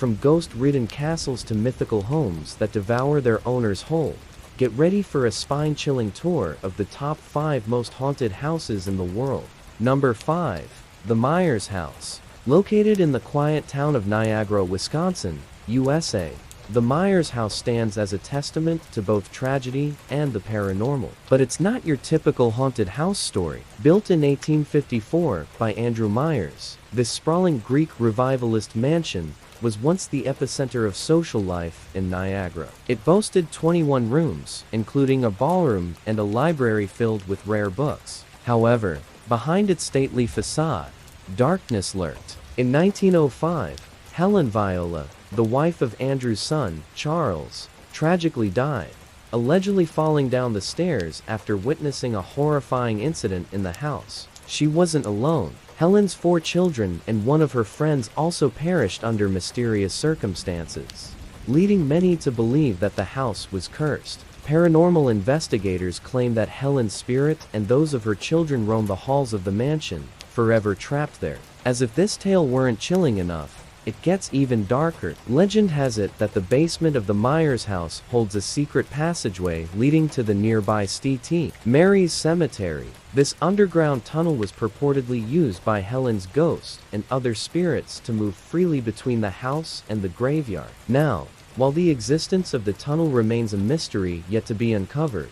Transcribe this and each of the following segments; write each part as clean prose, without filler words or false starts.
from ghost-ridden castles to mythical homes that devour their owners whole. Get ready for a spine-chilling tour of the top 5 most haunted houses in the world. Number 5. The Myers House. Located in the quiet town of Niagara, Wisconsin, USA, the Myers House stands as a testament to both tragedy and the paranormal. But it's not your typical haunted house story. Built in 1854 by Andrew Myers, this sprawling Greek revivalist mansion was once the epicenter of social life in Niagara. It boasted 21 rooms, including a ballroom and a library filled with rare books. However, behind its stately facade, darkness lurked. In 1905, Helen Viola, the wife of Andrew's son, Charles, tragically died, allegedly falling down the stairs after witnessing a horrifying incident in the house. She wasn't alone. Helen's 4 children and one of her friends also perished under mysterious circumstances, leading many to believe that the house was cursed. Paranormal investigators claim that Helen's spirit and those of her children roam the halls of the mansion, forever trapped there. As if this tale weren't chilling enough, it gets even darker. Legend has it that the basement of the Myers house holds a secret passageway leading to the nearby St. Mary's Cemetery. This underground tunnel was purportedly used by Helen's ghost and other spirits to move freely between the house and the graveyard. Now, while the existence of the tunnel remains a mystery yet to be uncovered,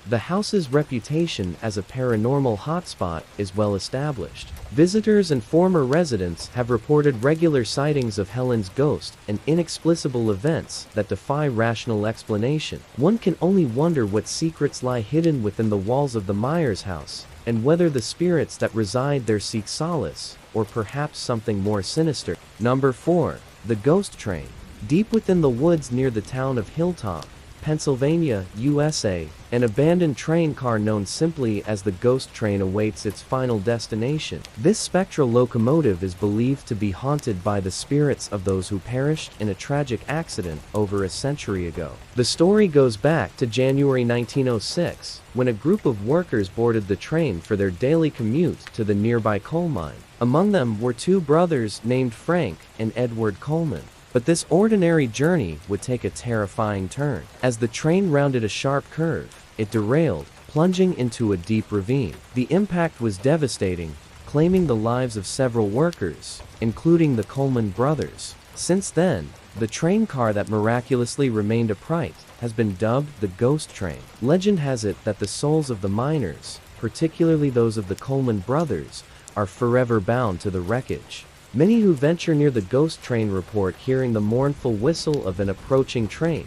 the house's reputation as a paranormal hotspot is well established. Visitors and former residents have reported regular sightings of Helen's ghost and inexplicable events that defy rational explanation. One can only wonder what secrets lie hidden within the walls of the Myers house, and whether the spirits that reside there seek solace, or perhaps something more sinister. Number 4. The Ghost Train. Deep within the woods near the town of Hilltop, Pennsylvania, USA, an abandoned train car known simply as the Ghost Train awaits its final destination. This spectral locomotive is believed to be haunted by the spirits of those who perished in a tragic accident over a century ago. The story goes back to January 1906, when a group of workers boarded the train for their daily commute to the nearby coal mine. Among them were 2 brothers named Frank and Edward Coleman. But this ordinary journey would take a terrifying turn. As the train rounded a sharp curve, it derailed, plunging into a deep ravine. The impact was devastating, claiming the lives of several workers, including the Coleman brothers. Since then, the train car that miraculously remained upright has been dubbed the Ghost Train. Legend has it that the souls of the miners, particularly those of the Coleman brothers, are forever bound to the wreckage. Many who venture near the Ghost Train report hearing the mournful whistle of an approaching train,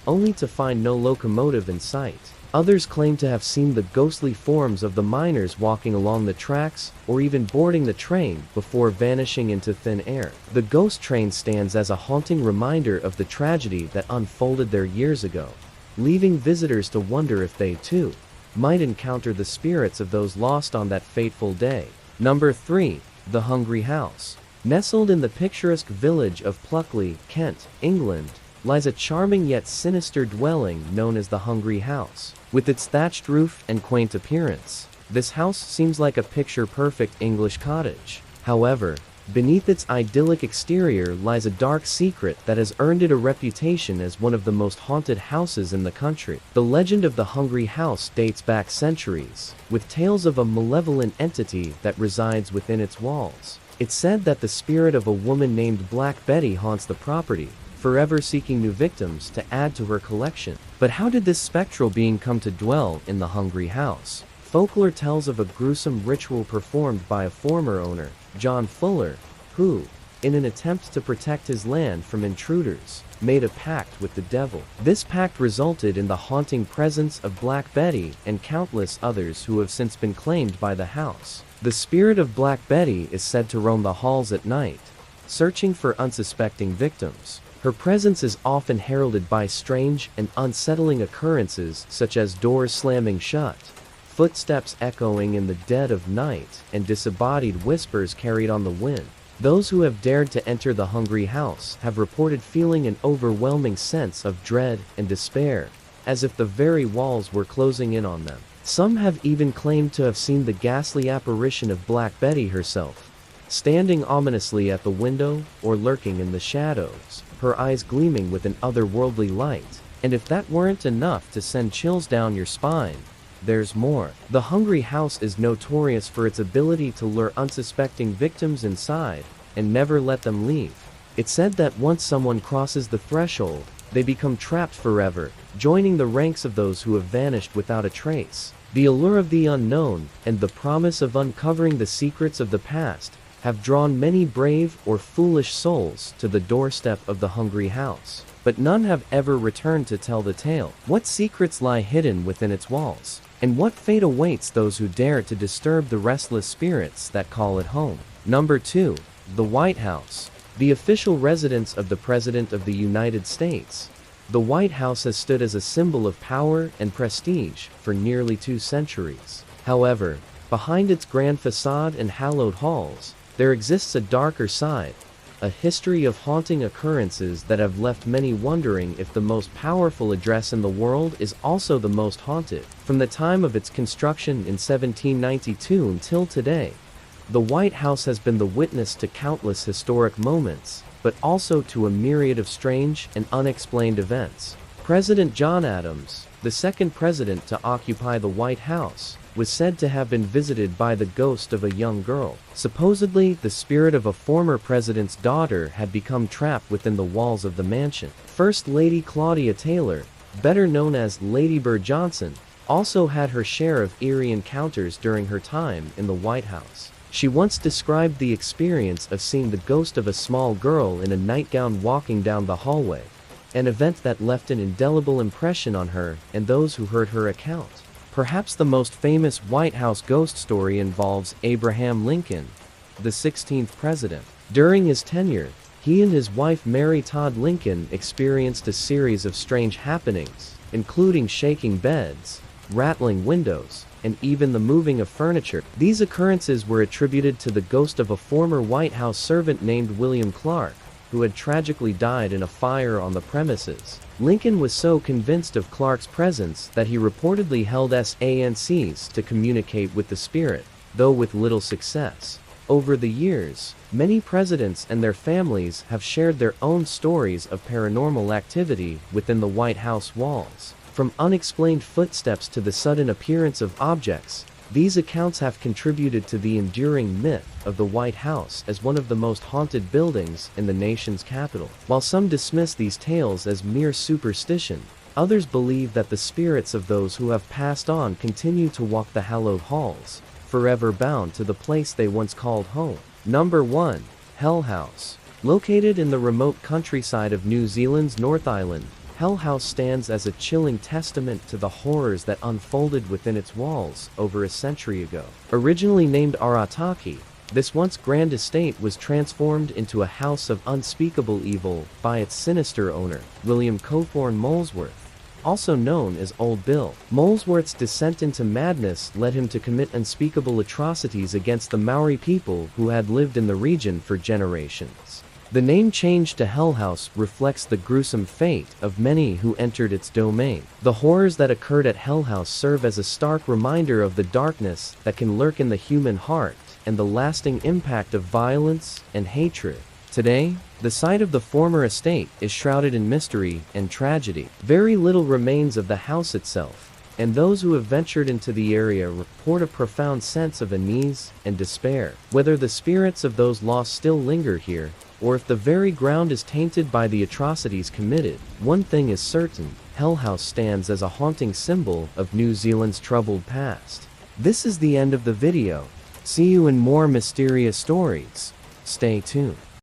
only to find no locomotive in sight. Others claim to have seen the ghostly forms of the miners walking along the tracks or even boarding the train before vanishing into thin air. The Ghost Train stands as a haunting reminder of the tragedy that unfolded there years ago, leaving visitors to wonder if they, too, might encounter the spirits of those lost on that fateful day. Number 3. The Hungry House. Nestled in the picturesque village of Pluckley, Kent, England, lies a charming yet sinister dwelling known as the Hungry House. With its thatched roof and quaint appearance, this house seems like a picture-perfect English cottage. However, beneath its idyllic exterior lies a dark secret that has earned it a reputation as one of the most haunted houses in the country. The legend of the Hungry House dates back centuries, with tales of a malevolent entity that resides within its walls. It's said that the spirit of a woman named Black Betty haunts the property, forever seeking new victims to add to her collection. But how did this spectral being come to dwell in the Hungry House? Folklore tells of a gruesome ritual performed by a former owner, John Fuller, who, in an attempt to protect his land from intruders, made a pact with the devil. This pact resulted in the haunting presence of Black Betty and countless others who have since been claimed by the house. The spirit of Black Betty is said to roam the halls at night, searching for unsuspecting victims. Her presence is often heralded by strange and unsettling occurrences such as doors slamming shut, footsteps echoing in the dead of night, and disembodied whispers carried on the wind. Those who have dared to enter the Hungry House have reported feeling an overwhelming sense of dread and despair, as if the very walls were closing in on them. Some have even claimed to have seen the ghastly apparition of Black Betty herself, standing ominously at the window or lurking in the shadows, her eyes gleaming with an otherworldly light. And if that weren't enough to send chills down your spine, there's more. The Hungry House is notorious for its ability to lure unsuspecting victims inside and never let them leave. It's said that once someone crosses the threshold, they become trapped forever, joining the ranks of those who have vanished without a trace. The allure of the unknown and the promise of uncovering the secrets of the past have drawn many brave or foolish souls to the doorstep of the Hungry House. But none have ever returned to tell the tale. What secrets lie hidden within its walls? And what fate awaits those who dare to disturb the restless spirits that call it home? Number 2. The White House. The official residence of the President of the United States. The White House has stood as a symbol of power and prestige for nearly 2 centuries. However, behind its grand facade and hallowed halls, there exists a darker side, a history of haunting occurrences that have left many wondering if the most powerful address in the world is also the most haunted. From the time of its construction in 1792 until today, the White House has been the witness to countless historic moments, but also to a myriad of strange and unexplained events. President John Adams, the second president to occupy the White House, was said to have been visited by the ghost of a young girl. Supposedly, the spirit of a former president's daughter had become trapped within the walls of the mansion. First Lady Claudia Taylor, better known as Lady Bird Johnson, also had her share of eerie encounters during her time in the White House. She once described the experience of seeing the ghost of a small girl in a nightgown walking down the hallway, an event that left an indelible impression on her and those who heard her account. Perhaps the most famous White House ghost story involves Abraham Lincoln, the 16th president. During his tenure, he and his wife Mary Todd Lincoln experienced a series of strange happenings, including shaking beds, rattling windows, and even the moving of furniture. These occurrences were attributed to the ghost of a former White House servant named William Clark, who had tragically died in a fire on the premises. Lincoln was so convinced of Clark's presence that he reportedly held seances to communicate with the spirit, though with little success. Over the years, many presidents and their families have shared their own stories of paranormal activity within the White House walls. From unexplained footsteps to the sudden appearance of objects, these accounts have contributed to the enduring myth of the White House as one of the most haunted buildings in the nation's capital. While some dismiss these tales as mere superstition, others believe that the spirits of those who have passed on continue to walk the hallowed halls, forever bound to the place they once called home. Number 1. Hell House. Located in the remote countryside of New Zealand's North Island, Hell House stands as a chilling testament to the horrors that unfolded within its walls over a century ago. Originally named Arataki, this once grand estate was transformed into a house of unspeakable evil by its sinister owner, William Cothorne Molesworth, also known as Old Bill. Molesworth's descent into madness led him to commit unspeakable atrocities against the Maori people who had lived in the region for generations. The name change to Hell House reflects the gruesome fate of many who entered its domain. The horrors that occurred at Hell House serve as a stark reminder of the darkness that can lurk in the human heart and the lasting impact of violence and hatred. Today, the site of the former estate is shrouded in mystery and tragedy. Very little remains of the house itself, and those who have ventured into the area report a profound sense of unease and despair. Whether the spirits of those lost still linger here, or if the very ground is tainted by the atrocities committed, one thing is certain: Hell House stands as a haunting symbol of New Zealand's troubled past. This is the end of the video. See you in more mysterious stories. Stay tuned.